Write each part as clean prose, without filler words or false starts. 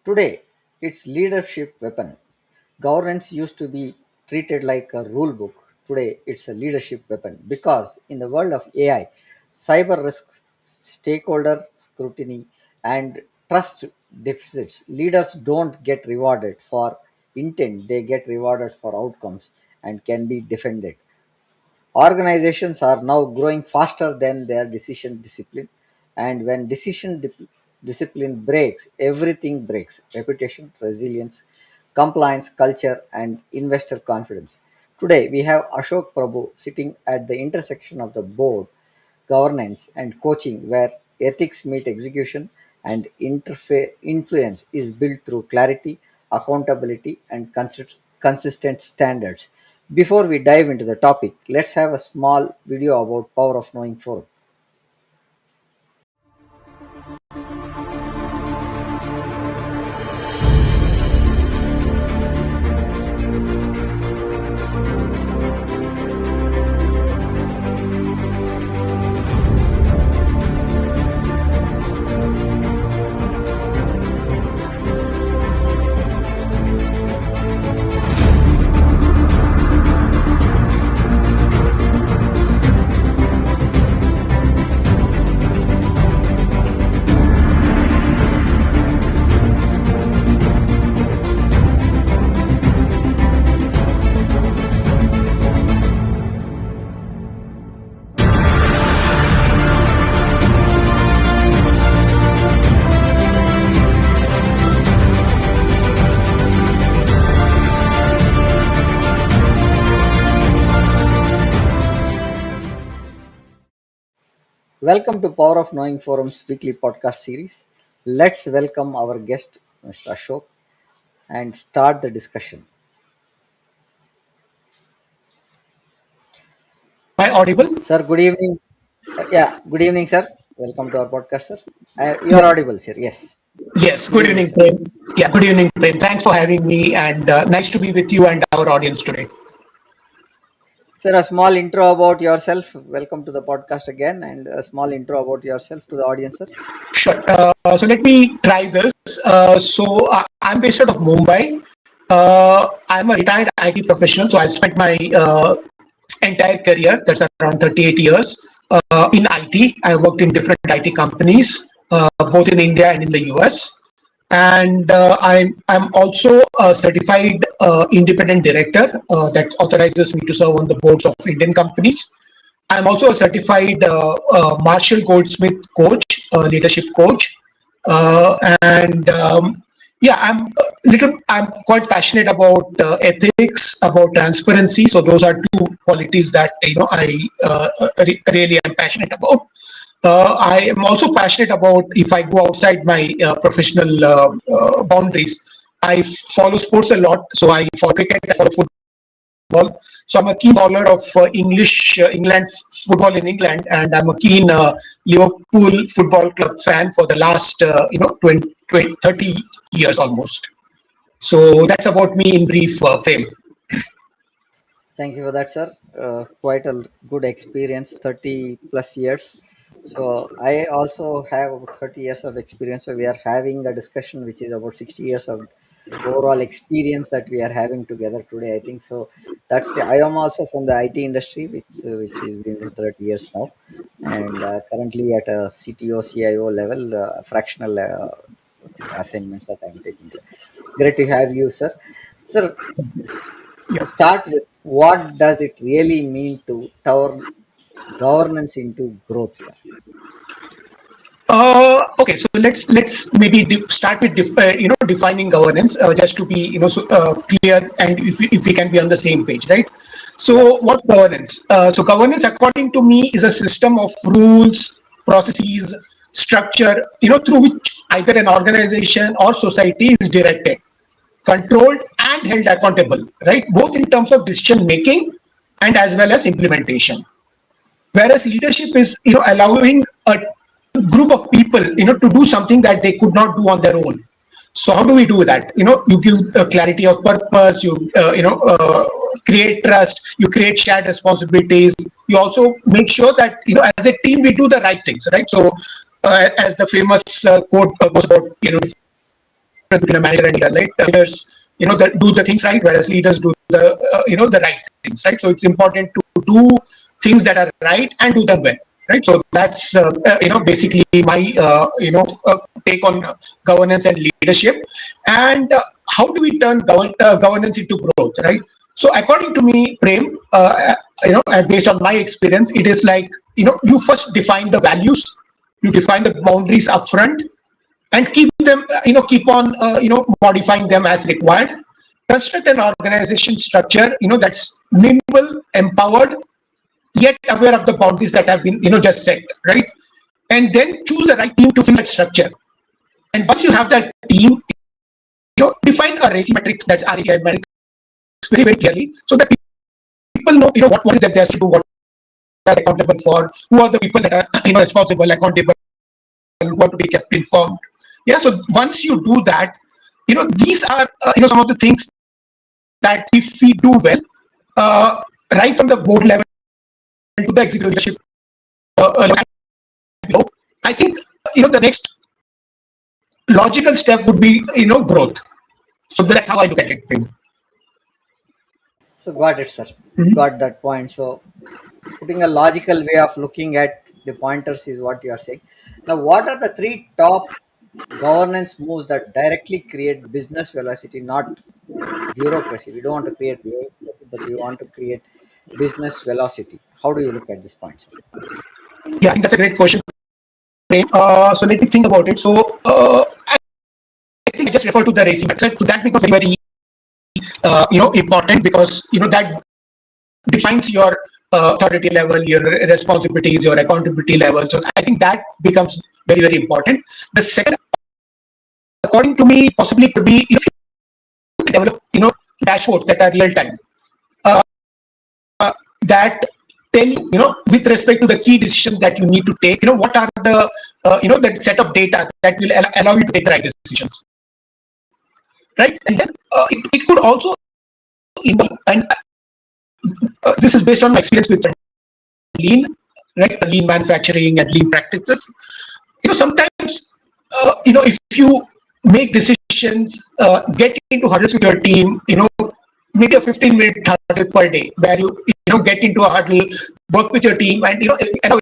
Today, it's leadership weapon. Governance used to be treated like a rule book. Today, it's a leadership weapon because in the world of AI, cyber risks, stakeholder scrutiny, and trust deficits, leaders don't get rewarded for intent, they get rewarded for outcomes and can be defended. Organizations are now growing faster than their decision discipline, and when discipline breaks, everything breaks: reputation, resilience, compliance, culture, and investor confidence. Today, we have Ashok Prabhu sitting at the intersection of the board, governance, and coaching, where ethics meet execution and influence is built through clarity, accountability, and consistent standards. Before we dive into the topic, let's have a small video about Power of Knowing Forum. Welcome to Power of Knowing Forum's weekly podcast series. Let's welcome our guest, Mr. Ashok, and start the discussion. Am I audible? Sir, good evening. Good evening, sir. Welcome to our podcast, sir. You are audible, sir. Yes. Yes. Good Good evening, evening, sir. Prem. Yeah, good evening, Prem. Thanks for having me, and nice to be with you and our audience today. Sir, a small intro about yourself. Welcome to the podcast again, and a small intro about yourself to the audience, sir. Sure. So let me try this. I'm based out of Mumbai. I'm a retired IT professional, so I spent my entire career, that's around 38 years, in IT. I worked in different IT companies, both in India and in the US. And I'm also a certified independent director that authorizes me to serve on the boards of Indian companies. I'm also a certified Marshall Goldsmith coach, leadership coach, and yeah, I'm quite passionate about ethics, about transparency. So those are two qualities that I really am passionate about. I am also passionate about, if I go outside my professional boundaries, I follow sports a lot. So I follow cricket, I follow football. So I'm a keen follower of England football in England, and I'm a keen Liverpool Football Club fan for the last 30 years almost. So that's about me in brief, Prem. Thank you for that, sir. Quite a good experience, 30 plus years. So I also have about 30 years of experience. So we are having a discussion which is about 60 years of overall experience that we are having together today. I think so. I am also from the IT industry, which is been for 30 years now, and currently at a CTO, CIO level, fractional assignments that I'm taking. Great to have you, sir. Sir, Yeah. to start with, what does it really mean to turn governance into growth, sir? Okay, so let's maybe start with defining governance, just to be clear, and if we can be on the same page, right? Yeah. So what governance? So governance, according to me, is a system of rules, processes, structure, through which either an organization or society is directed, controlled, and held accountable, right? Both in terms of decision making and as well as implementation. Whereas leadership is allowing a group of people to do something that they could not do on their own. So how do we do that? You give clarity of purpose, you create trust, you create shared responsibilities, you also make sure that as a team we do the right things, right? So as the famous quote goes about, between a manager and leader, right? Leaders, do the things right, whereas leaders do the right things, right? So it's important to do things that are right and do them well, right? So that's basically my take on governance and leadership, and how do we turn governance into growth, right? So according to me, Prem, based on my experience, it is like, you first define the values, you define the boundaries upfront, and keep on modifying them as required. Construct an organization structure that's nimble, empowered, yet aware of the boundaries that have been just set, right? And then choose the right team to fill that structure. And once you have that team, define a RACI matrix, that's RACI matrix, very very clearly, so that people know what is that they have to do, what they are accountable for, who are the people that are responsible, accountable, who are to be kept informed. Yeah, so once you do that, these are some of the things that if we do well, right from the board level to the executive leadership below, I think the next logical step would be growth. So that's how I look at it. So got it, sir. Mhm. Got that point. So putting a logical way of looking at the pointers is what you are saying. Now, what are the three top governance moves that directly create business velocity, not bureaucracy? We don't want to create bureaucracy, but we want to create business velocity. How do you look at this point, sir? Yeah, I think that's a great question, Prem. So let me think about it. So I think I just refer to the racing website. So that becomes very, very important, because that defines your authority level, your responsibilities, your accountability level. So I think that becomes very, very important. The second, according to me, possibly could be if you develop dashboards that are real time, uh, that tell you, with respect to the key decisions that you need to take, what are the that set of data that will allow you to take the right decisions, right? And then it could also involve, and this is based on my experience with lean, right? Lean manufacturing and lean practices. Sometimes, if you make decisions, get into huddles with your team, maybe a 15-minute huddle per day, where you get into a huddle, work with your team, and allow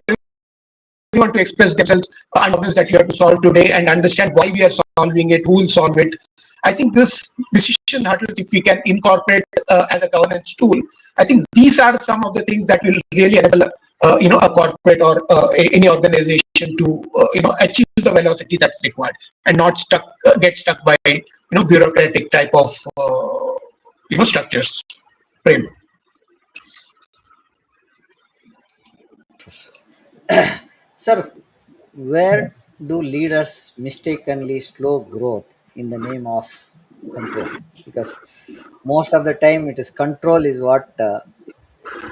everyone to express themselves on problems that you have to solve today, and understand why we are solving it, who will solve it. I think this decision huddles, if we can incorporate as a governance tool, I think these are some of the things that will really enable a corporate or any organization to achieve the velocity that's required, and not get stuck by bureaucratic type of structures. Frame. Sir, where do leaders mistakenly slow growth in the name of control? Because most of the time it is control is what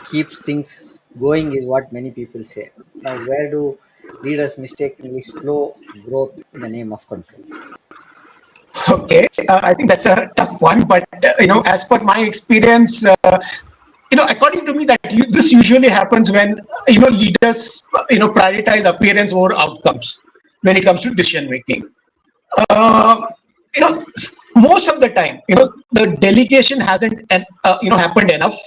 keeps things going, is what many people say. Now, where do leaders mistakenly slow growth in the name of control? Okay, I think that's a tough one, but as per my experience, according to me, that this usually happens when leaders prioritize appearance over outcomes when it comes to decision making. uh, Most of the time, the delegation hasn't happened enough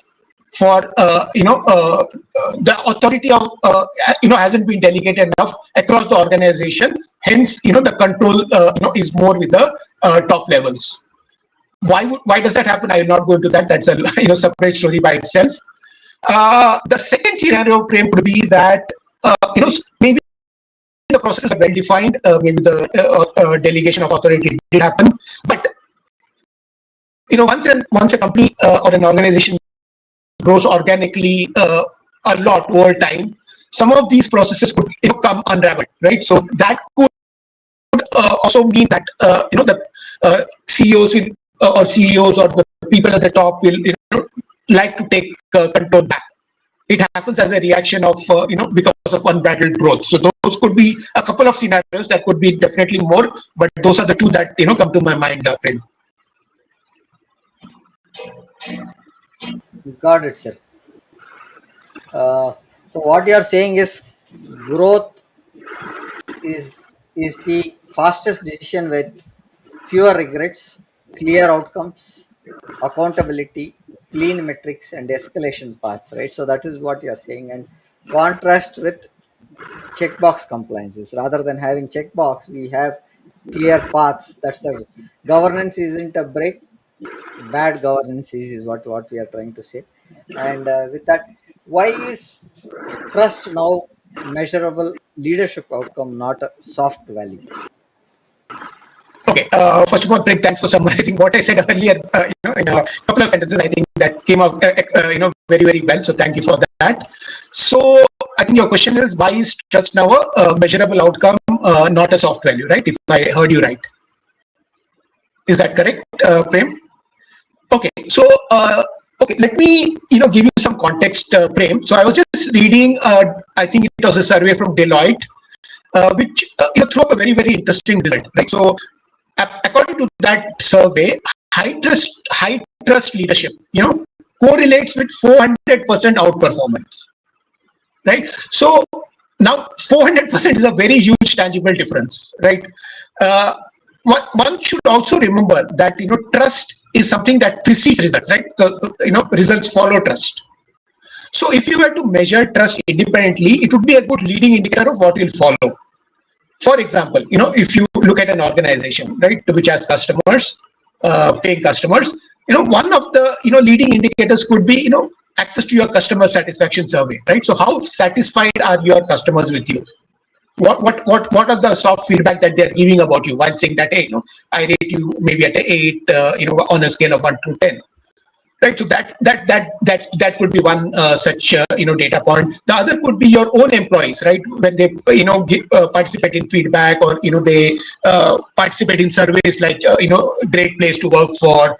for the authority of hasn't been delegated enough across the organization. Hence, the control is more with the top levels. Why does that happen? I will not go into that. That's a separate story by itself. The second scenario frame could be that maybe the process is well defined. Maybe the delegation of authority did happen, but once a company or an organization grows organically a lot over time, some of these processes could come unraveled, right? So that could also mean that the CEOs will, or CEOs or the people at the top will like to take control back. It happens as a reaction of because of unbridled growth. So those could be a couple of scenarios. That could be definitely more, but those are the two that come to my mind. Got it, sir. Uh, so what you are saying is growth is the fastest decision with fewer regrets, clear outcomes, accountability, clean metrics, and escalation paths, right? So that is what you're saying. And contrast with checkbox compliances. Rather than having checkbox, we have clear paths. That's the governance isn't a break. Bad governance is what we are trying to say. And with that, why is trust now measurable leadership outcome, not a soft value? Okay. First of all, Prem, thanks for summarizing what I said earlier. In a couple of sentences, I think that came out, very, very well. So thank you for that. So I think your question is, why is trust now a measurable outcome, not a soft value, right? If I heard you right, is that correct, Prem? Okay. So okay, let me give you some context, Prem. So I was just reading. I think it was a survey from Deloitte, which threw up a very, very interesting result, right? So according to that survey, high trust leadership, correlates with 400% outperformance, right? So now 400% is a very huge tangible difference, right? One should also remember that trust is something that precedes results, right? So results follow trust. So if you were to measure trust independently, it would be a good leading indicator of what will follow. For example, if you look at an organization, right, which has customers, paying customers, one of the leading indicators could be access to your customer satisfaction survey, right? So how satisfied are your customers with you? What are the soft feedback that they're giving about you while saying that, hey, I rate you maybe at an 8, on a scale of 1 to 10. Right, so that could be one such data point. The other could be your own employees, right? When they participate in feedback, or they participate in surveys like great place to work for.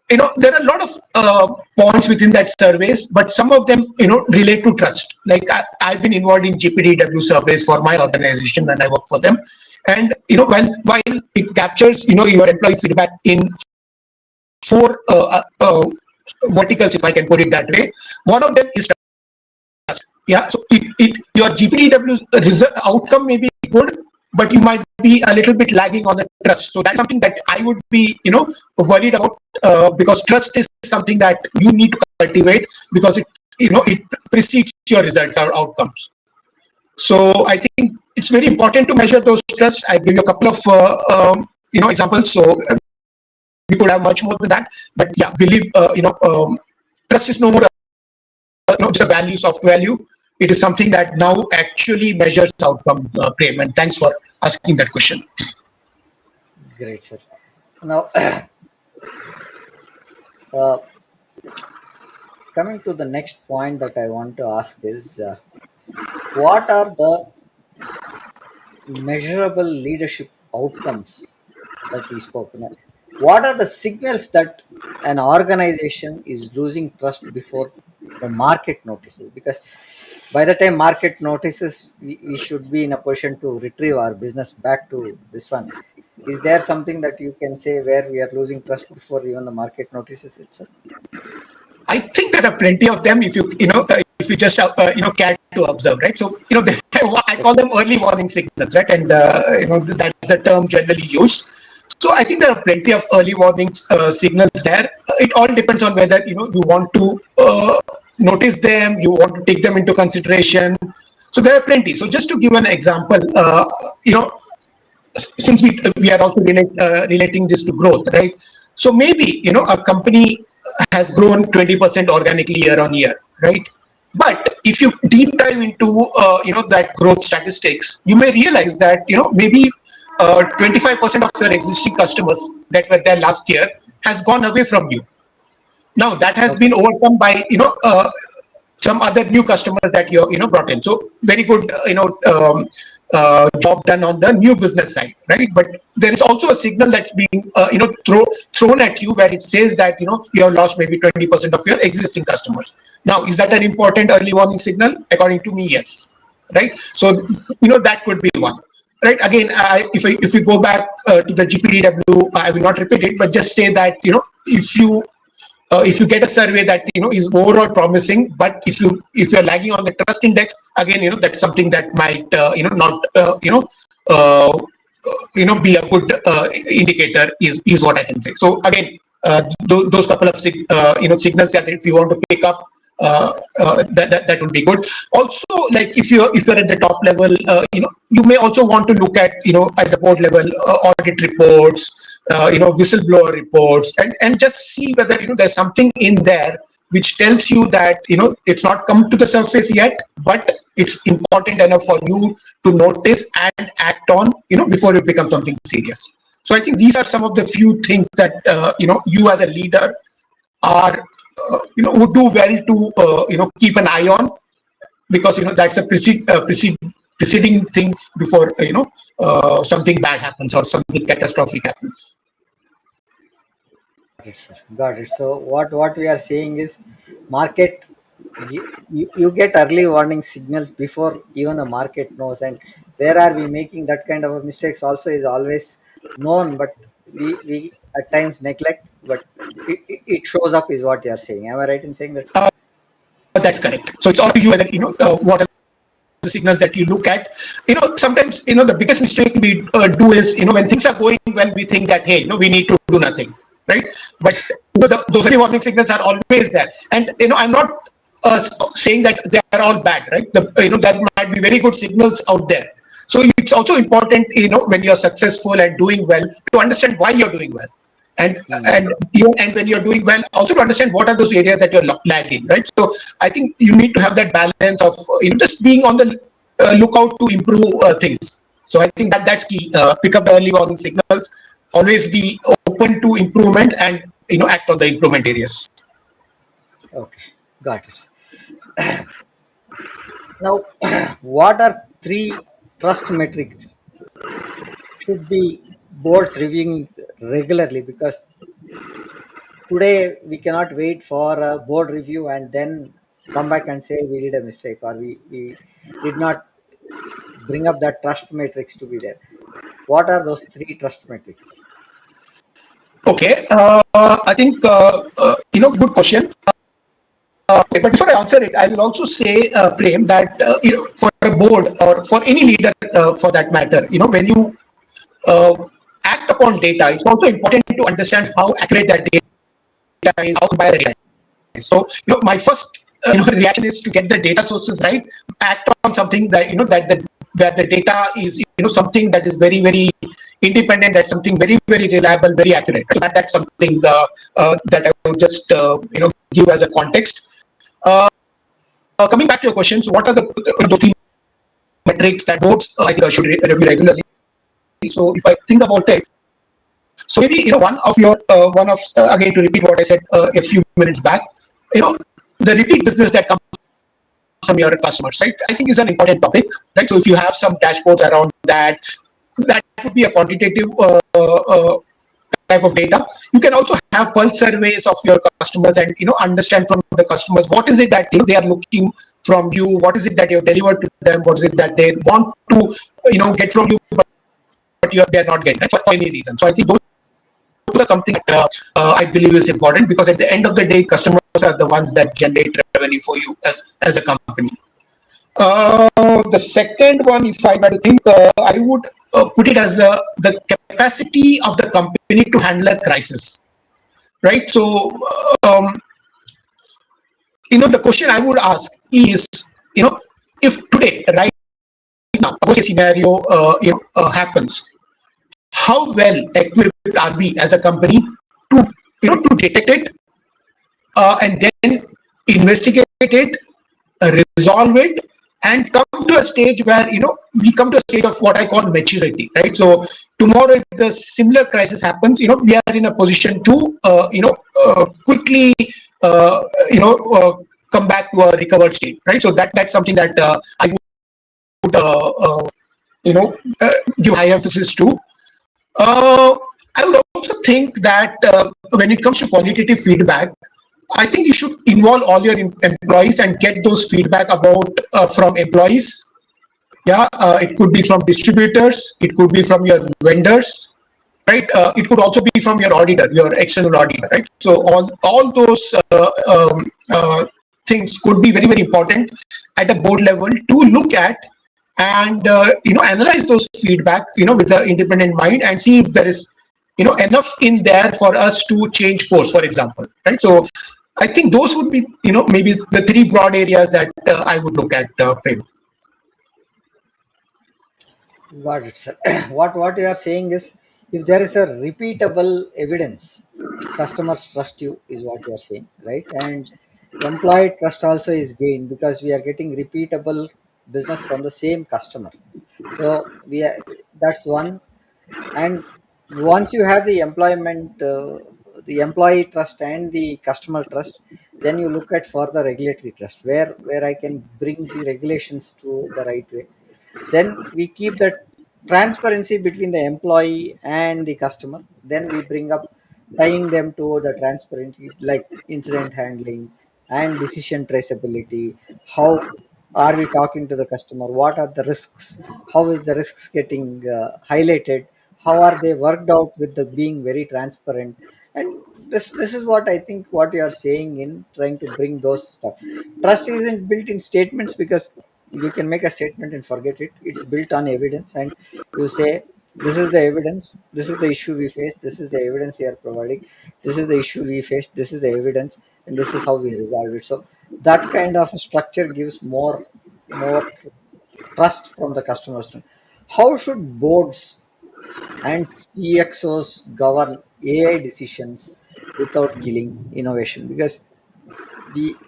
There are a lot of points within that surveys, but some of them relate to trust. Like I've been involved in GPDW surveys for my organization when I work for them, and while it captures your employee feedback in 4 verticals, if I can put it that way. One of them is trust. Yeah, so your GPDW result outcome may be good, but you might be a little bit lagging on the trust. So that's something that I would be worried about, because trust is something that you need to cultivate, because it precedes your results or outcomes. So I think it's very important to measure those trusts. I give you a couple of examples. So we could have much more than that, but yeah, believe trust is no more just a value, soft value. It is something that now actually measures outcome. Prem, and thanks for asking that question. Great, sir. Now, coming to the next point that I want to ask is, what are the measurable leadership outcomes that we spoke about? What are the signals that an organization is losing trust before the market notices? Because by the time market notices, we should be in a position to retrieve our business back to this one. Is there something that you can say where we are losing trust before even the market notices itself? I think there are plenty of them if you just care to observe, right? So I call them early warning signals, right? And that's the term generally used. So I think there are plenty of early warning signals there. It all depends on whether you want to notice them, you want to take them into consideration. So there are plenty. So just to give an example, since we are also relating this to growth, right? So maybe a company has grown 20% organically year on year, right? But if you deep dive into that growth statistics, you may realize that maybe 25% of your existing customers that were there last year has gone away from you. Now that has been overcome by some other new customers that you brought in. So very good job done on the new business side, right? But there is also a signal that's being thrown at you where it says that you have lost maybe 20% of your existing customers. Now, is that an important early warning signal? According to me, yes, right? So that could be one. Right. Again, if we go back to the GPDW, I will not repeat it, but just say that if you get a survey that is overall promising, but if you're lagging on the trust index, again that's something that might not be a good indicator is what I can say. So again, those couple of signals that if you want to pick up, that would be good. Also, like if you're at the top level, you may also want to look at at the board level audit reports, whistleblower reports, and just see whether there's something in there which tells you that it's not come to the surface yet, but it's important enough for you to notice and act on before it becomes something serious. So I think these are some of the few things that you as a leader are would do well to keep an eye on, because that's a preceding things before something bad happens or something catastrophic happens. Got it, sir. Got it. So what we are saying is, market, you get early warning signals before even the market knows, and where are we making that kind of mistakes also is always known, but we at times neglect, but it shows up is what you are saying. Am I right in saying that, sir? That's correct. So it's all to you whether what are the signals that you look at. Sometimes the biggest mistake we do is when things are going well, we think that hey, we need to do nothing, right? But those early warning signals are always there, and I'm not saying that they are all bad, right? There might be very good signals out there. So it's also important when you're successful and doing well to understand why you're doing well, and and when you're doing well, also to understand what are those areas that you're lagging, right? So I think you need to have that balance of just being on the lookout to improve things. So I think that's key. Pick up the early warning signals, always be open to improvement, and act on the improvement areas. Okay, got it. Now, what are three trust metrics should be boards reviewing regularly? Because today we cannot wait for a board review and then come back and say we did a mistake, or we did not bring up that trust matrix to be there. What are those three trust metrics? Okay, I think good question. But before I answer it, I will also say, Prem, that for a board or for any leader, for that matter, when you act upon data, it's also important to understand how accurate that data is, how by the data is. So my first reaction is to get the data sources right, act on something that where the data is something that is very, very independent, that's something very, very reliable, very accurate. So that's something that I would just give as a context. Coming back to your questions, what are the three metrics that boards I think should review regularly? So if I think about it, so maybe one of again, to repeat what I said a few minutes back, the repeat business that comes from your customers, right? I think is an important topic, right? So if you have some dashboards around that would be a quantitative type of data. You can also have pulse surveys of your customers and understand from the customers what is it that they are looking from you, what is it that you have delivered to them, what is it that they want to get from you, but they're not getting, right, for any reason. So I think those are something that I believe is important, because at the end of the day, customers are the ones that generate revenue for you as a company. The second one, if I were to think, I would put it as the capacity of the company to handle a crisis, right? So, the question I would ask is, if today, right now, a scenario, happens, how well equipped are we as a company to, to detect it, and then investigate it, resolve it, and come to a stage where we come to a stage of what I call maturity, right? So tomorrow, if the similar crisis happens, we are in a position to quickly come back to a recovered state, right? So that's something that I would give high emphasis to. I would also think that when it comes to qualitative feedback, I think you should involve all your employees and get those feedback about from employees. Yeah, it could be from distributors, it could be from your vendors, right? It could also be from your auditor, your external auditor, right? So all those things could be very, very important at a board level to look at and analyze those feedback with the independent mind and see if there is enough in there for us to change course, for example, right? So I think those would be maybe the three broad areas that I would look at, Prem. Got it, sir. What you are saying is, if there is a repeatable evidence, customers trust you, is what you are saying, right? And employee trust also is gained because we are getting repeatable business from the same customer. So we are, that's one. And once you have the the employee trust and the customer trust, then you look at for the regulatory trust, where I can bring the regulations to the right way. Then we keep that transparency between the employee and the customer. Then we bring up tying them to the transparency, like incident handling and decision traceability. How are we talking to the customer? What are the risks? How is the risks getting highlighted? How are they worked out with the being very transparent? And this is what I think what you are saying in trying to bring those stuff. Trust isn't built in statements, because you can make a statement and forget it. It's built on evidence, and you say, this is the evidence, this is the issue we face, this is the evidence they are providing, this is the issue we face, this is the evidence, and this is how we resolve it. So that kind of a structure gives more trust from the customers. How should boards and CXOs govern AI decisions without killing innovation? Because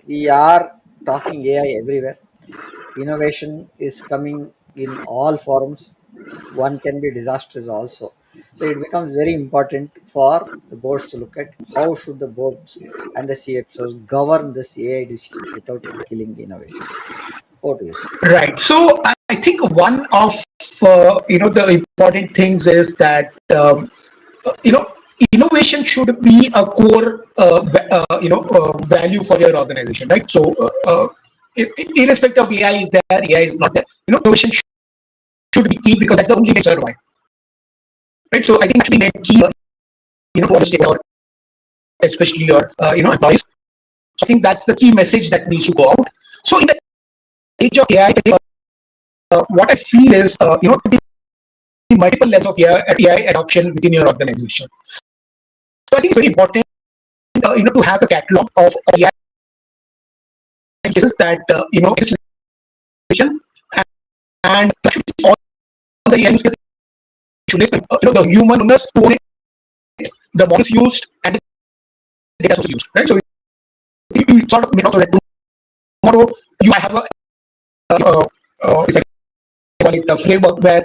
we are talking AI everywhere. Innovation is coming in all forms. One can be disastrous also. So it becomes very important for the boards to look at how should the boards and the CXOs govern this AI decisions without killing the innovation. What do you say? Right. So I think one of the important things is that you know innovation should be a core value for your organization, right? So irrespective of AI is there, AI is not there. Innovation should be key because that's the only way to survive, right? So I think that should be made key, to all the stakeholders, especially your employees. So I think that's the key message that needs to go out. So in the age of AI, what I feel is to be multiple levels of AI adoption within your organization. So I think it's very important to have a catalog of AI cases that is and that should be all the AI use cases should list the human owners who own it, the models used, and the data source used, right? So you sort of make out so that tomorrow you have a if I call it a framework where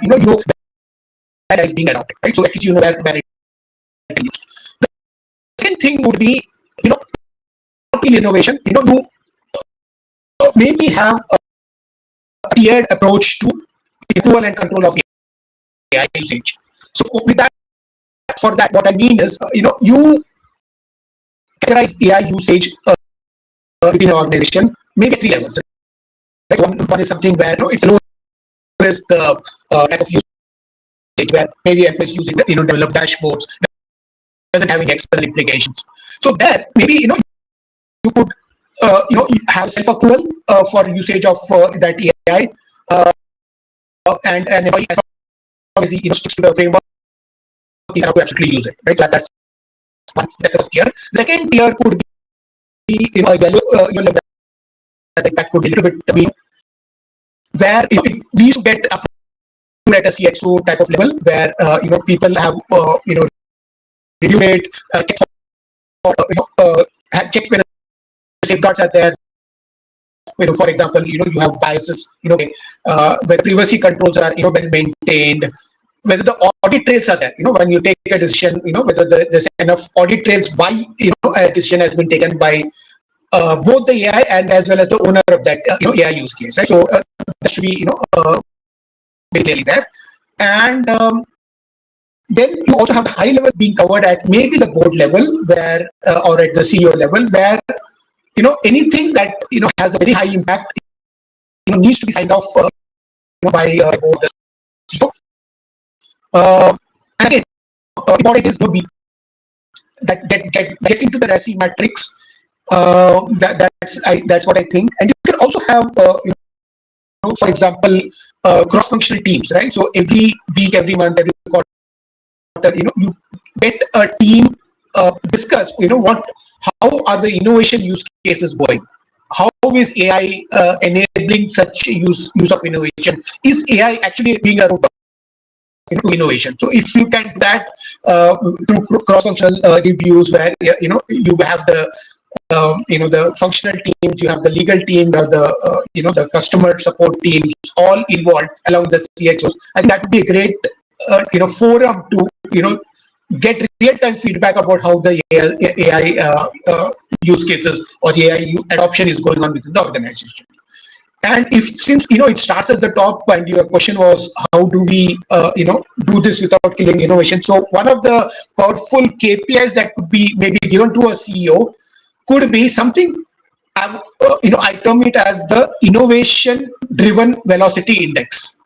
that is being adopted, right? So at least where it is used. The second thing would be in innovation, to maybe have a tiered approach to approval and control of AI usage. So with that, for that, what I mean is, you categorize AI usage within an organization, maybe at three levels. Right? One is something where it's low risk type of usage, where maybe employees use it, develop dashboards, doesn't have any external implications. So there, maybe you could have self approval for usage of that AI, and employee, as long as he sticks to the framework, he can absolutely use it, right? So that's one. That's the first tier. The second tier could be a value that could be a little bit be where it needs to get approved at a CXO type of level, where people have reviewed it, checked for checked whether the safeguards are there. For example, you have biases, where privacy controls are well maintained, whether the audit trails are there, when you take a decision, whether there's enough audit trails why a decision has been taken by both the AI and as well as the owner of that AI use case, right? So that should be very clearly there. And then you also have the high levels being covered at maybe the board level, where or at the CEO level, where anything that has a very high impact needs to be signed off by board, the CEO. And again, important is that gets into the RASI matrix. That's what I think. And you can also have for example, cross-functional teams, right? So every week, every month, every quarter, you get a team discuss, how are the innovation use cases going? How is AI enabling such use of innovation? Is AI actually being a roadblock to innovation? So if you can do that through cross-functional reviews, where you have the functional teams, you have the legal team, you have the customer support teams all involved along the CXOs. I think that would be a great forum to get real-time feedback about how the AI use cases or AI adoption is going on within the organization. And if, since it starts at the top, and your question was how do we do this without killing innovation? So one of the powerful KPIs that could be maybe given to a CEO could be something, I term it as the innovation driven velocity index,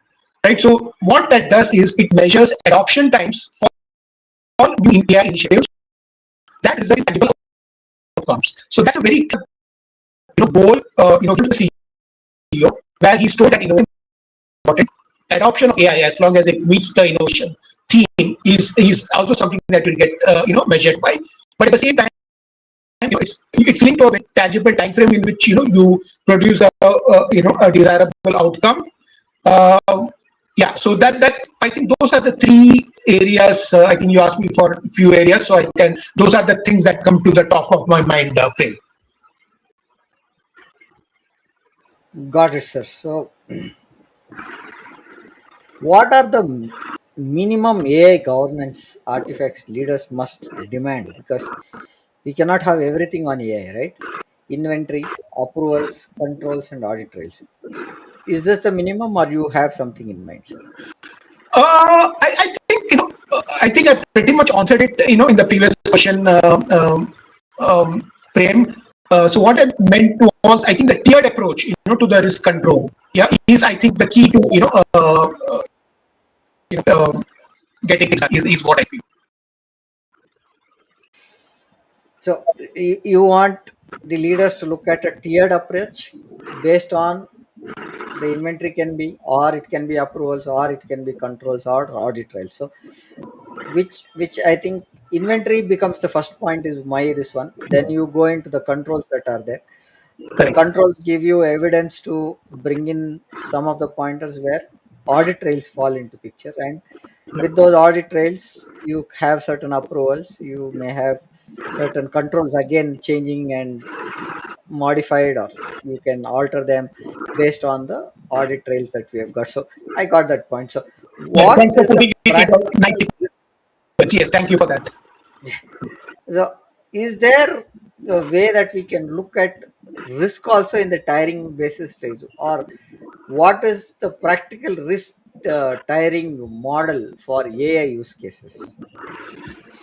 right? So what that does is it measures adoption times for new AI initiatives that result in tangible outcomes. So that's a very goal given to the CEO, where he's told that innovation important. Adoption of AI, as long as it meets the innovation theme, is also something that will get measured by. But at the same time, it's linked to a very tangible time frame in which you produce a desirable outcome. Yeah, so that I think those are the three areas. I think you asked me for a few areas, so those are the things that come to the top of my mind, Prem. Got it, sir. So, what are the minimum AI governance artifacts leaders must demand? Because we cannot have everything on AI, right? Inventory, approvals, controls, and audit trails. Is this the minimum, or you have something in mind, sir? I think I think I pretty much answered it in the previous question frame. So what I meant was, I think the tiered approach to the risk control, yeah, is, I think, the key to getting things done, is what I feel. So, you want the leaders to look at a tiered approach based on the inventory can be, or it can be approvals, or it can be controls, or audit trails. So, which I think inventory becomes the first point is my this one. Then you go into the controls that are there. The Correct. controls give you evidence to bring in some of the pointers where audit trails fall into picture, and with those audit trails you have certain approvals, you may have certain controls again changing and modified, or you can alter them based on the audit trails that we have got. So I got that point. So Yeah, what thanks for is the putting it in a nice practical sequence. Yes, thank you for that. So, is there a way that we can look at risk also in the tiring basis stage, or what is the practical risk tiring model for AI use cases?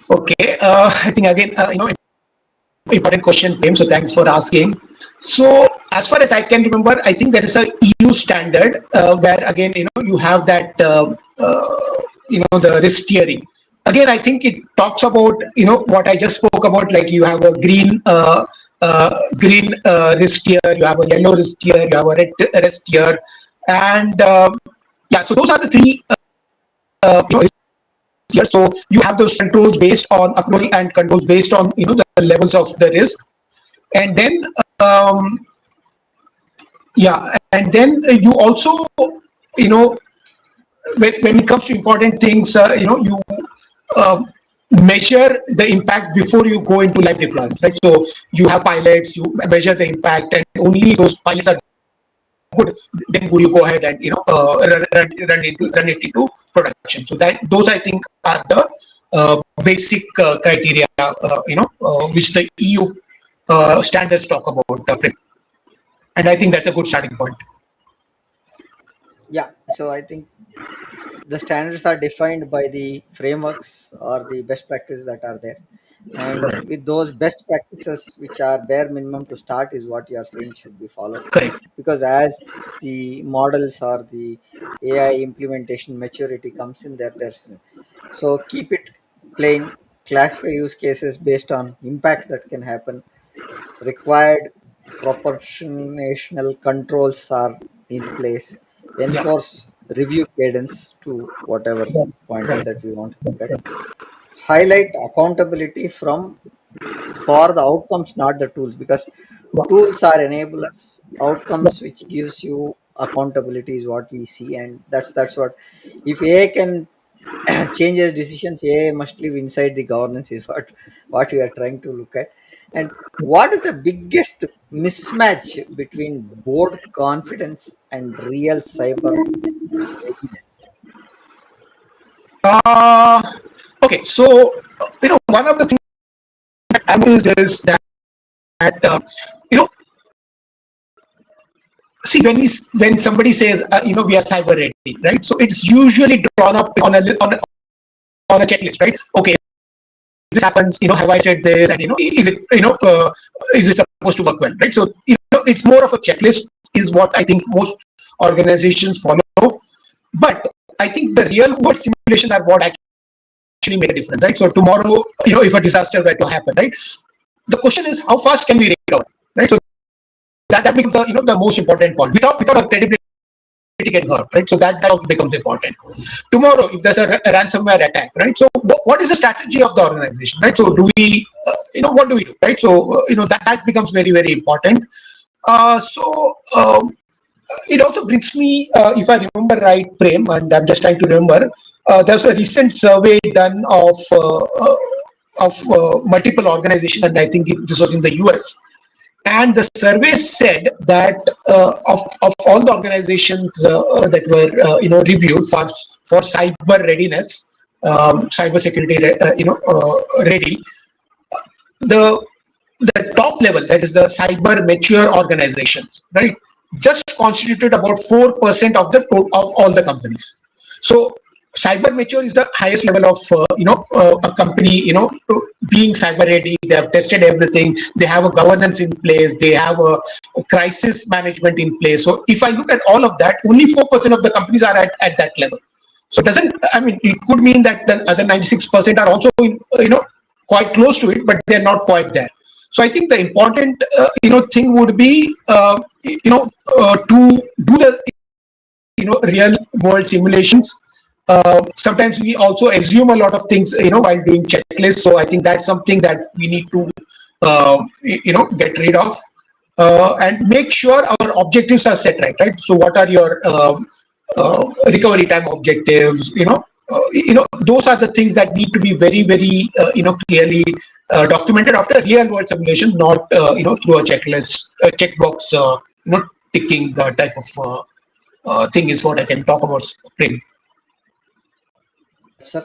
Okay, I think again, important question, Prem. So thanks for asking. So as far as I can remember, I think there is a EU standard where, again, you have that the risk tiering. Again, I think it talks about what I just spoke about. Like, you have a green risk tier, you have a yellow risk tier, you have a red risk tier, and yeah. So those are the three here. So you have those controls based on approval and controls based on the levels of the risk, and then um, yeah, and then you also you know when it comes to important things, you um, measure the impact before you go into live deployments, right? So you have pilots, you measure the impact, and only those pilots are good, then would you go ahead and run it into production. So that those, I think, are the basic criteria which the EU standards talk about, and I think that's a good starting point. Yeah, so I think the standards are defined by the frameworks or the best practices that are there, and with those best practices which are bare minimum to start is what you are saying should be followed, Correct. because as the models or the AI implementation maturity comes in there, there's so keep it plain, classify use cases based on impact that can happen, required proportional controls are in place, Yeah. enforce review cadence to whatever pointers Right. that we want to look at, highlight accountability from for the outcomes, not the tools, because tools are enablers. Outcomes which gives you accountability is what we see, and that's what, if AI can changes decisions, AI must live inside the governance is what we are trying to look at. And what is the biggest mismatch between board confidence and real cyber readiness? Uh, okay, so one of the things that happens is that you know, see when somebody says we are cyber ready, right? So it's usually drawn up on a checklist, right? Okay, this happens, have I said this, and is it is it supposed to work well, right? So it's more of a checklist, is what I think most organizations follow. But I think the real world simulations are what actually make a difference, right? So tomorrow, if a disaster were to happen, right, the question is how fast can we recover, right? So that becomes the the most important point. Without a credibility getting hurt, right? So that also becomes important. Tomorrow, if there's a ransomware attack, right? So what is the strategy of the organization, right? So do we, what do we do, right? So that becomes very very important. So it also brings me, if I remember right, Prem, and I'm just trying to remember, there's a recent survey done of multiple organizations, and I think this was in the US. And the survey said that of all the organizations that were reviewed for cyber readiness, cyber security ready, the the top level, that is the cyber mature organizations, right, just constituted about 4% of of all the companies. So cyber mature is the highest level of a company being cyber ready. They have tested everything, they have a governance in place, they have a crisis management in place. So if I look at all of that, only 4% of the companies are at that level. So it doesn't, I mean, it could mean that the other 96% are also in, quite close to it, but they're not quite there. So I think the important thing would be to do the real world simulations. Sometimes we also assume a lot of things while doing checklists. So I think that's something that we need to get rid of, and make sure our objectives are set right. So what are your recovery time objectives? Those are the things that need to be very very clearly documented after real world simulation, not through a checklist, checkbox ticking type of thing is what I can talk about, Prem. Sir,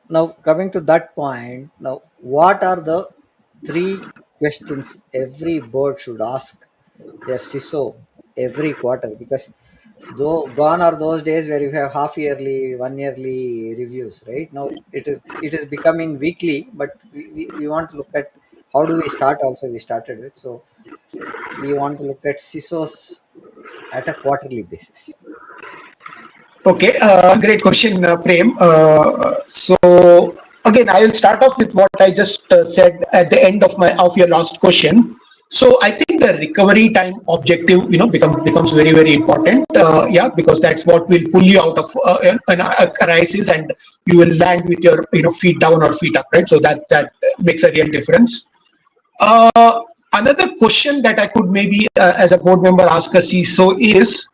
now coming to that point, now what are the three questions every board should ask their CISO every quarter? Because though gone are those days where you have half yearly, 1 yearly reviews, right? Now it is becoming weekly, but we want to look at how do we start. Also, we started it, so we want to look at CISOs at a quarterly basis. Okay, great question, Prem. So again, I will start off with what I just said at the end of your last question. So I think the recovery time objective, becomes very very important. Yeah, because that's what will pull you out of a crisis, and you will land with your feet down or feet up, right? So that makes a real difference. Another question that I could maybe, as a board member, ask a CISO is,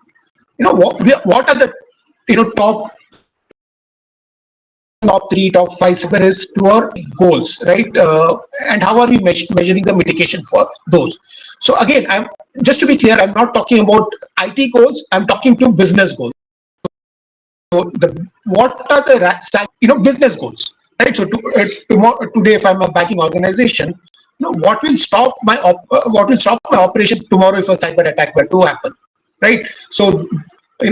what are the top 3, top 5 cyber risks to our goals, right? And how are we measuring the mitigation for those? So again, I'm just to be clear, I'm not talking about IT goals. I'm talking to business goals. So what are the business goals, right? So today, if I'm a banking organization, what will stop my operation tomorrow if a cyber attack were to happen, right? So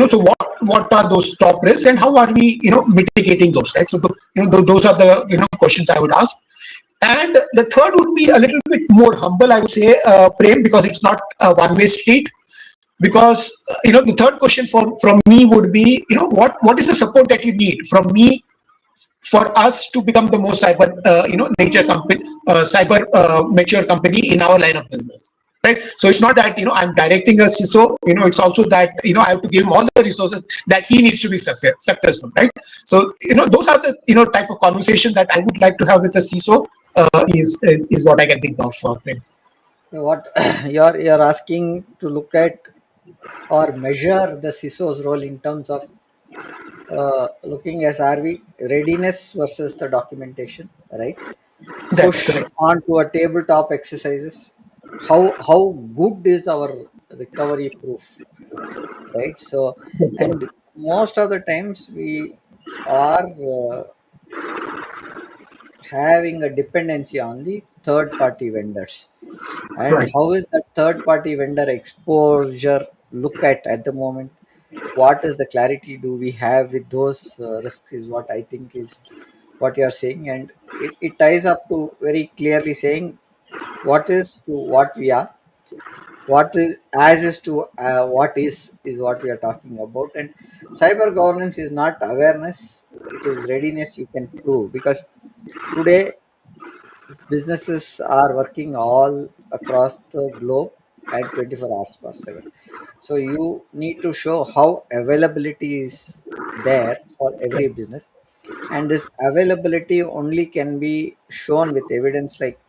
so what are those top risks, and how are we mitigating those, right? So those are the questions I would ask. And the third would be a little bit more humble, I would say, Prem, because it's not a one-way street. Because the third question from me would be, what is the support that you need from me for us to become the most cyber nature company, cyber mature company in our line of business. right? So it's not that I'm directing a CISO. It's also that I have to give him all the resources that he needs to be successful, right? So those are the type of conversation that I would like to have with the CISO. Is what I can think of. What you're asking to look at or measure the CISO's role in terms of looking as RV readiness versus the documentation, right? That's Push correct. onto a tabletop exercises. How good is our recovery proof, right? So, That's correct. and most of the times we are having a dependency on the third party vendors. And Right. how is that third party vendor exposure look at the moment? What is the clarity do we have with those risks is what I think is what you are saying. And it ties up to very clearly saying what is to what we are, what is as is to what is what we are talking about. And cyber governance is not awareness, it is readiness you can prove, because today businesses are working all across the globe at 24 hours per 7. So you need to show how availability is there for every business. And this availability only can be shown with evidence like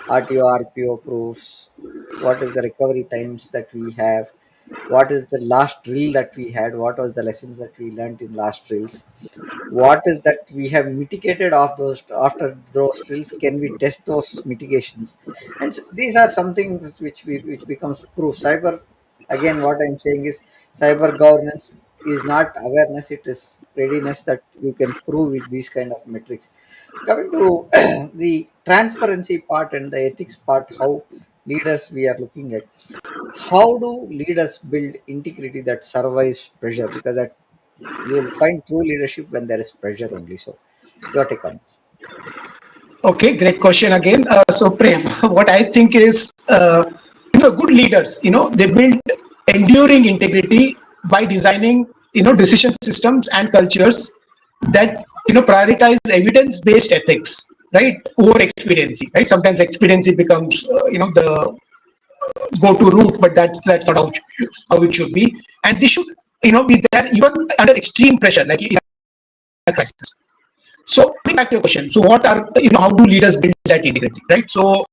RTO, RPO proofs, what is the recovery times that we have, what is the last drill that we had, what was the lessons that we learned in last drills, what is that we have mitigated of those after those drills, can we test those mitigations. And these are some things which becomes proof. Cyber, again what I'm saying is cyber governance is not awareness, it is readiness that you can prove with these kind of metrics. Coming to the transparency part and the ethics part, how leaders we are looking at, how do leaders build integrity that survives pressure? Because that you will find true leadership when there is pressure only. So, your take on this. Okay, great question again. So, Prem, what I think is, good leaders, they build enduring integrity by designing, decision systems and cultures that, prioritize evidence-based ethics, right, over expediency, right? Sometimes expediency becomes, the go-to route, but that's not how it should be. And this should, be there even under extreme pressure, like in a crisis. So coming back to your question, so what are how do leaders build that integrity, right? So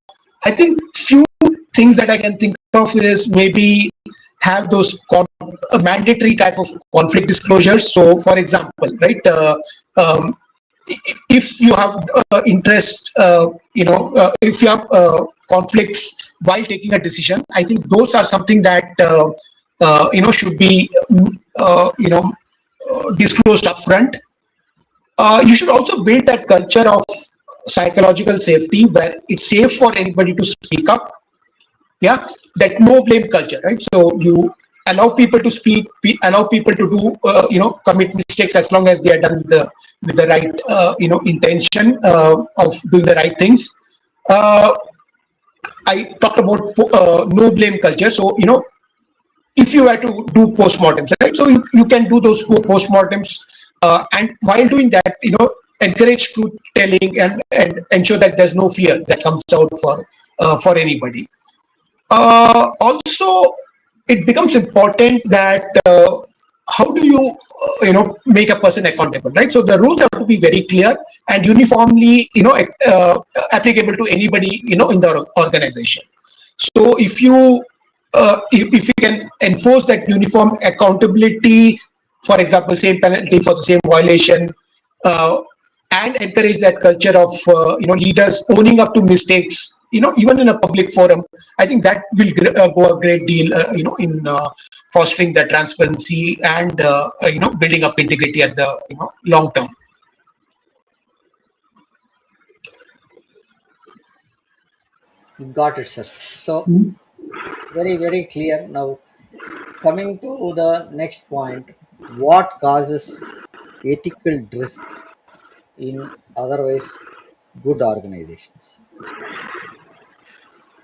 I think few things that I can think of is maybe have those mandatory type of conflict disclosures. So for example, right, um, if you have interest, if you have conflicts while taking a decision, I think those are something that should be disclosed upfront. You should also build that culture of psychological safety where it's safe for anybody to speak up. Yeah, that no blame culture, right? So you allow people to speak, allow people to do, commit mistakes as long as they are done with the right, intention of doing the right things. Uh, I talked about no blame culture. So if you were to do postmortems, right? So you can do those postmortems, and while doing that, encourage truth telling and ensure that there's no fear that comes out for anybody. Also, it becomes important that how do you make a person accountable, right? So the rules have to be very clear and uniformly applicable to anybody in the organization. So if you can enforce that uniform accountability, for example, same penalty for the same violation, uh, and encourage that culture of leaders owning up to mistakes, even in a public forum, I think that will go a great deal, in fostering the transparency and building up integrity at the long term. Got it, sir. So, very, very clear. Now, coming to the next point, what causes ethical drift in otherwise good organizations?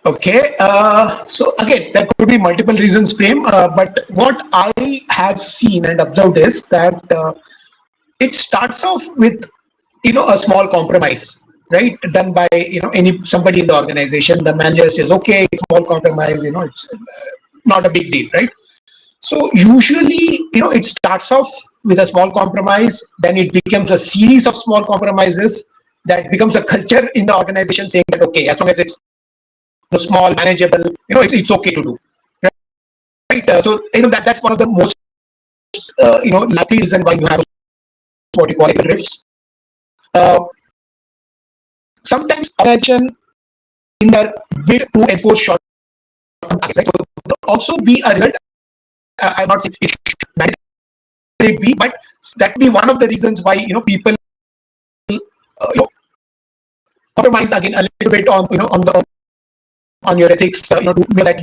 Okay, so again, there could be multiple reasons, Prem, but what I have seen and observed is that it starts off with a small compromise, right, done by somebody in the organization. The manager says, okay, it's small compromise, it's not a big deal, right? So usually, it starts off with a small compromise, then it becomes a series of small compromises that becomes a culture in the organization saying that, okay, as long as it's small, manageable, it's okay to do, right? So that's one of the most likely reason why you have what you call it drifts. Uh, Sometimes organization in their bid to enforce short-term targets, right? So also be a result. I'm not saying it should mandatory be, but that be one of the reasons why people compromise again a little bit on on your ethics, to know that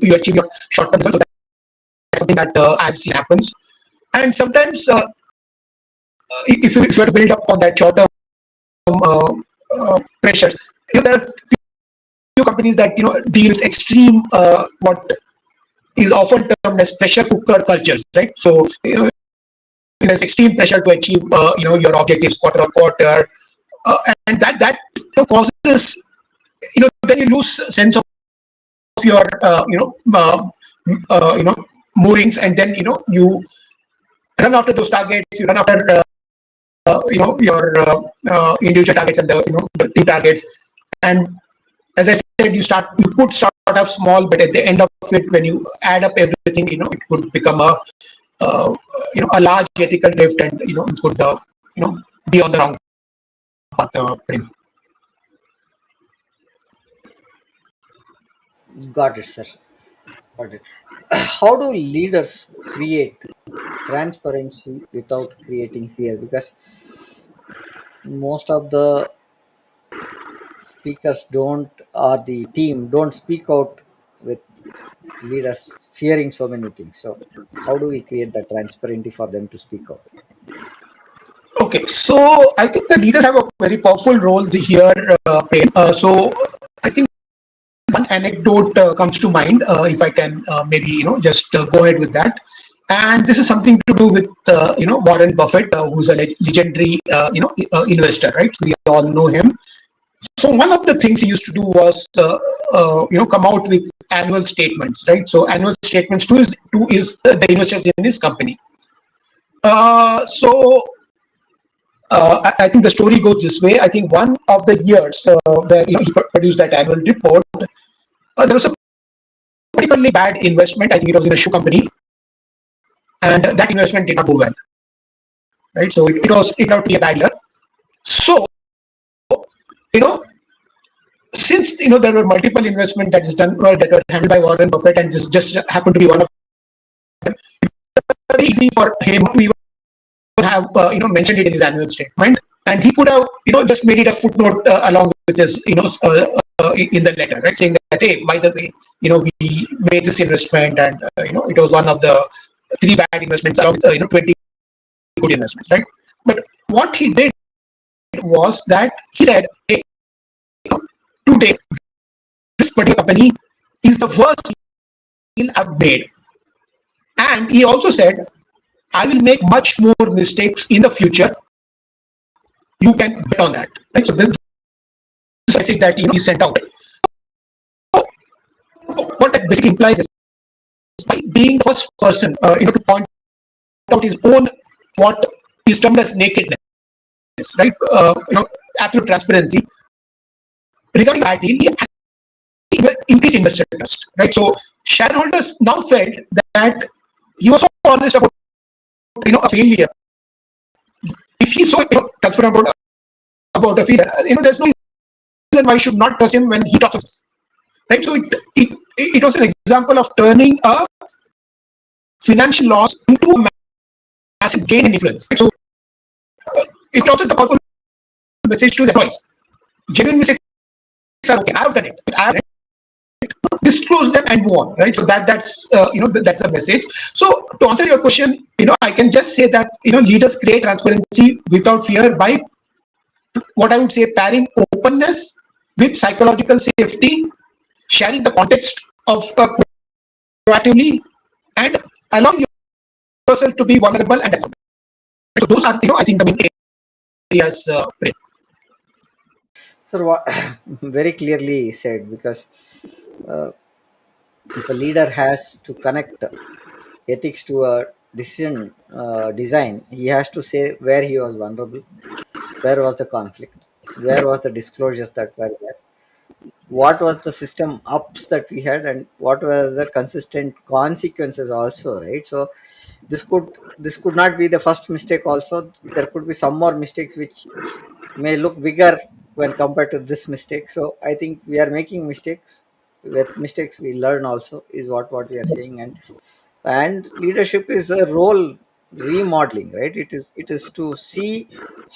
you achieve your short-term results. So that's something that I've seen happens. And sometimes if you have to build up on that short-term pressures, there are few companies that deal with extreme what is often termed as pressure cooker cultures, right? So there's extreme pressure to achieve your objectives quarter on quarter, and that causes then you lose sense of your moorings, and then you run after those targets, you run after your individual targets and the team targets. And as I said, you could start off small, but at the end of it, when you add up everything, it could become a large ethical drift, and it could be on the wrong path. Got it, sir. Got it. How do leaders create transparency without creating fear? Because most of the speakers don't, or the team don't speak out with leaders fearing so many things. So, how do we create that transparency for them to speak out? Okay, so I think the leaders have a very powerful role here. Prem. So I think one anecdote comes to mind, if I can maybe just go ahead with that. And this is something to do with Warren Buffett, who's a legendary investor, right? We all know him. So one of the things he used to do was come out with annual statements, right? So annual statements to is the investors in his company. So I think the story goes this way. I think one of the years where he produced that annual report, there was a particularly bad investment. I think it was in a shoe company, and that investment did not go well, right? So it turned out to be a bad year. So you know, since there were multiple investment that is done that were handled by Warren Buffett, and this just happened to be one of them, very easy for him to even have mentioned it in his annual statement, and he could have just made it a footnote along with his in the letter, right, saying that, hey, by the way, we made this investment, and it was one of the 3 bad investments along with 20 good investments, right? But what he did was that he said, hey, today this particular company is the worst deal I've made, and he also said, I will make much more mistakes in the future. You can bet on that, right? So this is message that he sent out. So what that basically implies is, by being the first person to point out his own what is termed as nakedness, right? Absolute transparency regarding that deal, he increased investor trust, right? So shareholders now felt that he was so honest about a failure. If he's so transparent about a failure, there's no reason why you should not trust him when he talks us, right? So it was an example of turning a financial loss into a massive gain in influence, right? So it also the powerful message to the employees: genuine mistakes are okay. I've done it. I've disclose them and move on, right? So that's that's a message. So to answer your question, I can just say that leaders create transparency without fear by what I would say pairing openness with psychological safety, sharing the context of proactively, and allowing yourself to be vulnerable and accountable. So those are I think the main areas. So what very clearly said, because uh, if a leader has to connect ethics to a decision design, he has to say where he was vulnerable, where was the conflict, where was the disclosures that were there, what was the system ups that we had, and what was the consistent consequences also, right? So this could not be the first mistake also. There could be some more mistakes which may look bigger when compared to this mistake. So I think we are making mistakes. With mistakes we learn also, is what we are saying. And leadership is a role remodeling, right? It is to see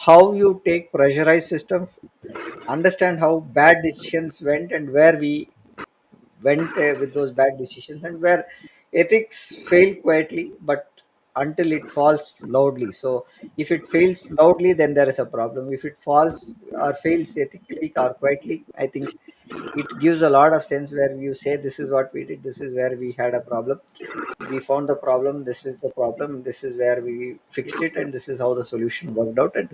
how you take pressurized systems, understand how bad decisions went, and where we went with those bad decisions, and where ethics fail quietly but until it falls loudly. So if it fails loudly, then there is a problem. If it falls or fails ethically or quietly, I think it gives a lot of sense, where you say this is what we did, this is where we had a problem, we found the problem, this is the problem, this is where we fixed it, and this is how the solution worked out. And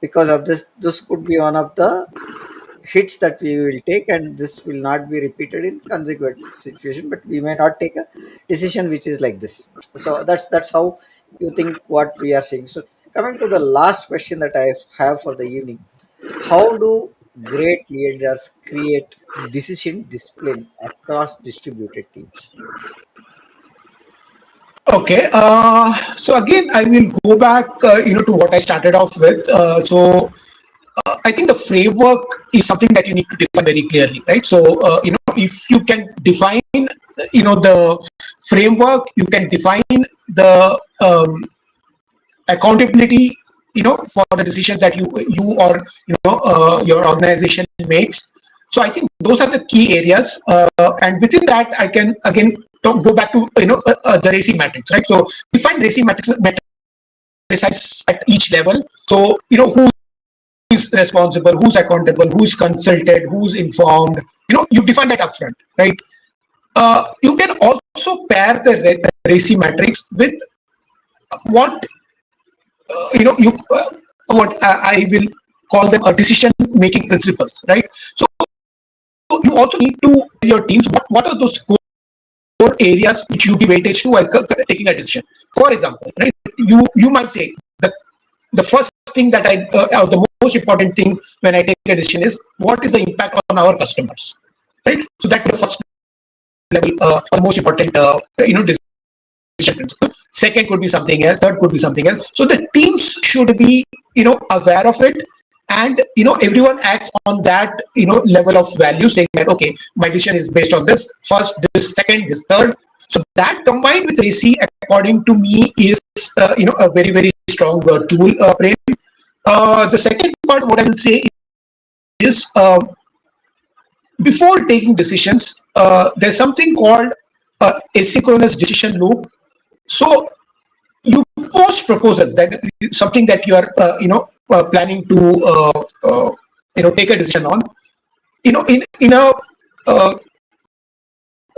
because of this could be one of the hits that we will take, and this will not be repeated in consequent situation, but we may not take a decision which is like this. So that's how you think what we are saying. So coming to the last question that I have for the evening: how do great leaders create decision discipline across distributed teams? Okay, so again, I will go back, to what I started off with. I think the framework is something that you need to define very clearly, right? So, if you can define, the framework, you can define the accountability, for the decisions that you or your organization makes. So I think those are the key areas, and within that, I can again go back to the racing matrix, right? So define racing matrices at each level. So who is responsible, who's accountable, who's consulted, who's informed. You define that upfront, right? You can also pair the RACI matrix with what you what I will call them a decision making principles, right? So you also need to tell your teams what are those core areas which you give weightage to while taking a decision. For example, right? You might say the first thing that or the most important thing when I take a decision is what is the impact on our customers, right? So that's the first level, the most important, decision principle. Second could be something else. Third could be something else. So the teams should be, aware of it, and everyone acts on that, level of value, saying that okay, my decision is based on this first, this second, this third. So that combined with AC, according to me, is a very very strong tool. The second part, what I will say is, before taking decisions, there's something called asynchronous decision loop. So you post proposals, that something that you are planning to take a decision on, in a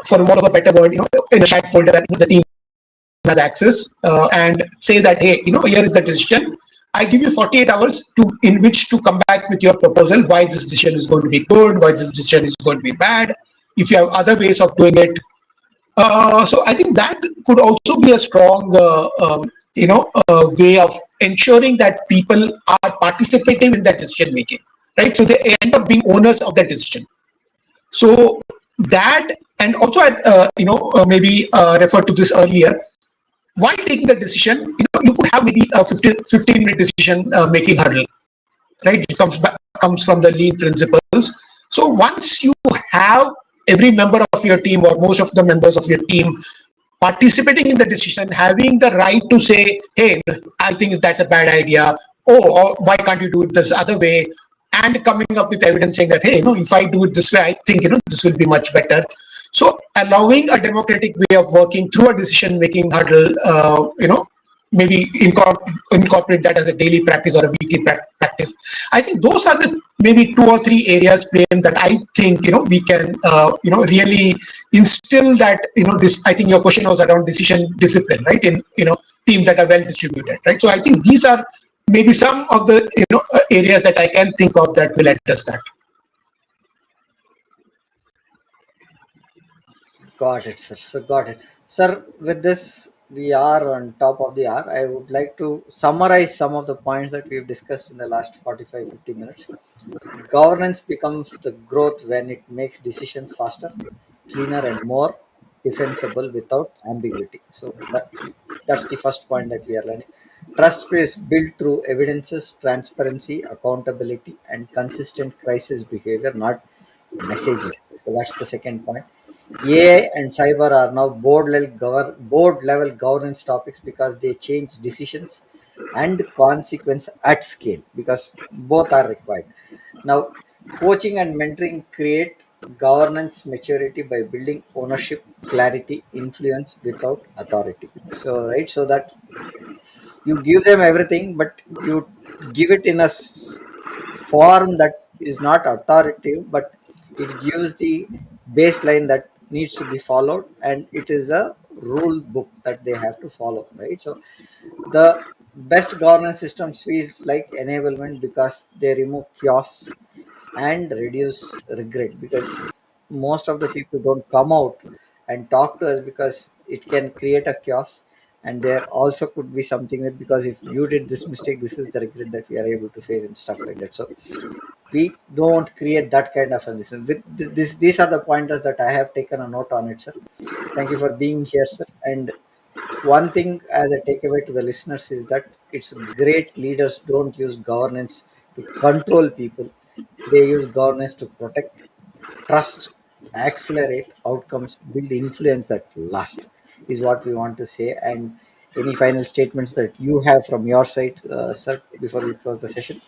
for want of a better word, in a shared folder that the team has access, and say that hey, here is the decision. I give you 48 hours in which to come back with your proposal, why this decision is going to be good, why this decision is going to be bad, if you have other ways of doing it. So I think that could also be a strong, way of ensuring that people are participating in that decision making, right? So they end up being owners of that decision. So that, and also maybe referred to this earlier. While taking the decision, you could have maybe a 15-minute decision making hurdle, right? It comes from the lean principles. So once you have every member of your team or most of the members of your team participating in the decision, having the right to say, hey, I think that's a bad idea, or why can't you do it this other way, and coming up with evidence saying that, hey, if I do it this way, I think this will be much better. So allowing a democratic way of working through a decision making hurdle, maybe incorporate that as a daily practice or a weekly practice. I think those are the maybe 2 or 3 areas, Prem, that I think we can really instill that. This, I think your question was around decision discipline, right? In teams that are well distributed, right? So I think these are maybe some of the areas that I can think of that will address that. Got it, sir. So got it. Sir, with this, we are on top of the hour. I would like to summarize some of the points that we've discussed in the last 45-50 minutes. Governance becomes the growth when it makes decisions faster, cleaner, and more defensible without ambiguity. So that's the first point that we are learning. Trust is built through evidences, transparency, accountability, and consistent crisis behavior, not messaging. So that's the second point. AI and cyber are now board level governance topics because they change decisions and consequence at scale, because both are required. Now, coaching and mentoring create governance maturity by building ownership, clarity, influence without authority. So, right, so that you give them everything, but you give it in a form that is not authoritative, but it gives the baseline that needs to be followed, and it is a rule book that they have to follow, right? So, the best governance systems feels like enablement because they remove chaos and reduce regret, because most of the people don't come out and talk to us because it can create a chaos. And there also could be something that, because if you did this mistake, this is the regret that we are able to face and stuff like that. So we don't create that kind of a listen. These are the pointers that I have taken a note on it, sir. Thank you for being here, sir. And one thing as a takeaway to the listeners is that it's great leaders don't use governance to control people. They use governance to protect, trust, accelerate outcomes, build influence that last, is what we want to say. And any final statements that you have from your side, sir, before we close the session?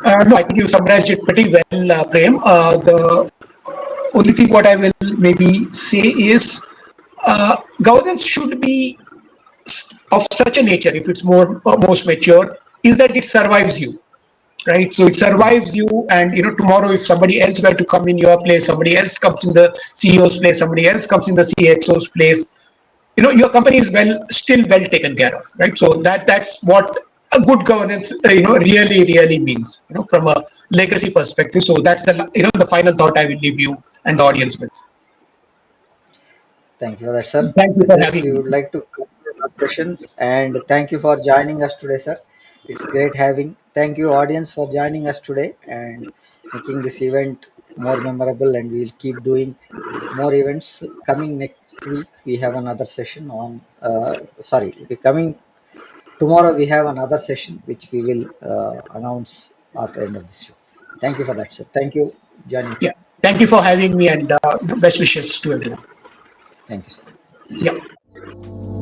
No, I think you summarized it pretty well, Prem. The only thing what I will maybe say is governance should be of such a nature, if it's more most mature, is that it survives you, right? So it survives you, and tomorrow if somebody else were to come in your place, somebody else comes in the CEO's place, somebody else comes in the CXO's place, your company is still well taken care of, right? So that's what a good governance really means, from a legacy perspective. So that's the final thought I will leave you and the audience with. Thank you for that, sir. Thank you With for this, having we me. would like to conclude our sessions, and thank you for joining us today, sir. It's great having. Thank you, audience, for joining us today and making this event more memorable. And we'll keep doing more events. Coming next week, we have another session on. Sorry, we coming tomorrow. We have another session which we will announce after end of this show. Thank you for that, sir. Thank you, joining. Yeah, thank you for having me, and best wishes to everyone. Thank you, sir. Yeah.